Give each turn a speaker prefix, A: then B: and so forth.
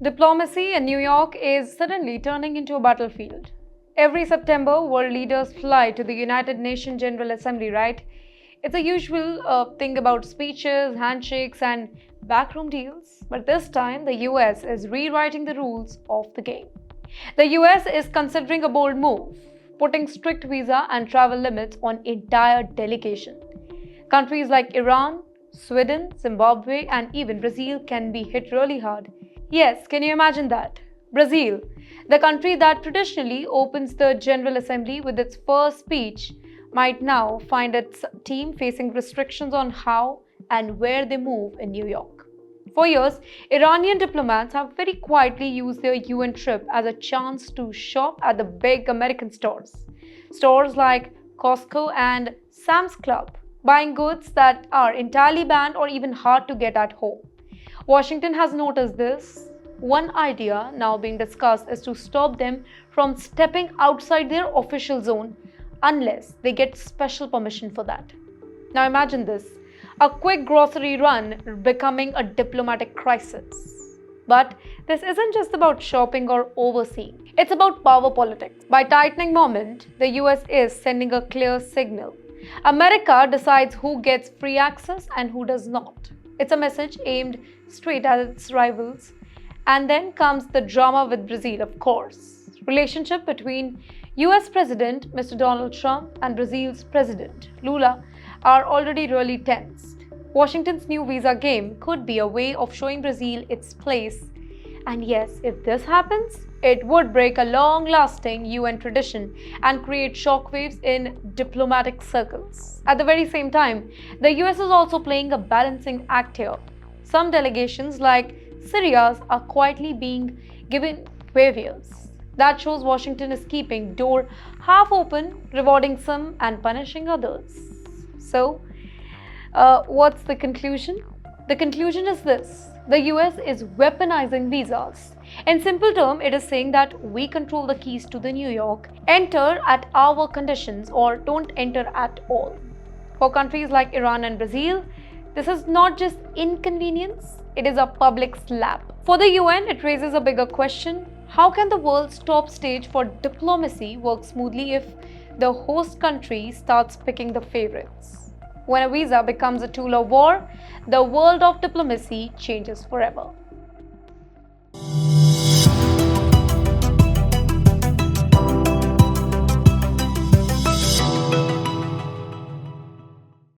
A: Diplomacy in New York is suddenly turning into a battlefield. Every September, world leaders fly to the United Nations General Assembly, right? It's a usual thing about speeches, handshakes, and backroom deals. But this time, the US is rewriting the rules of the game. The US is considering a bold move, putting strict visa and travel limits on entire delegation. Countries like Iran, Sweden, Zimbabwe, and even Brazil can be hit really hard. Yes, can you imagine that? Brazil, the country that traditionally opens the General Assembly with its first speech, might now find its team facing restrictions on how and where they move in New York. For years, Iranian diplomats have very quietly used their UN trip as a chance to shop at the big American stores. Stores like Costco and Sam's Club, buying goods that are entirely banned or even hard to get at home. Washington has noticed this. One idea now being discussed is to stop them from stepping outside their official zone unless they get special permission for that. Now imagine this, a quick grocery run becoming a diplomatic crisis. But this isn't just about shopping or overseeing. It's about power politics. By tightening moment, the US is sending a clear signal. America decides who gets free access and who does not. It's a message aimed straight at its rivals. And then comes the drama with Brazil, of course. Relationship between US President Mr. Donald Trump and Brazil's President Lula are already really tensed. Washington's new visa game could be a way of showing Brazil its place. And yes, if this happens, it would break a long-lasting UN tradition and create shockwaves in diplomatic circles. At the very same time, the US is also playing a balancing act here. Some delegations, like Syria's, are quietly being given waivers. That shows Washington is keeping door half open, rewarding some and punishing others. So, what's the conclusion? The conclusion is this. The US is weaponizing visas. In simple terms, it is saying that we control the keys to the New York, enter at our conditions or don't enter at all. For countries like Iran and Brazil, this is not just inconvenience, it is a public slap. For the UN, it raises a bigger question. How can the world's top stage for diplomacy work smoothly if the host country starts picking the favorites? When a visa becomes a tool of war, the world of diplomacy changes forever.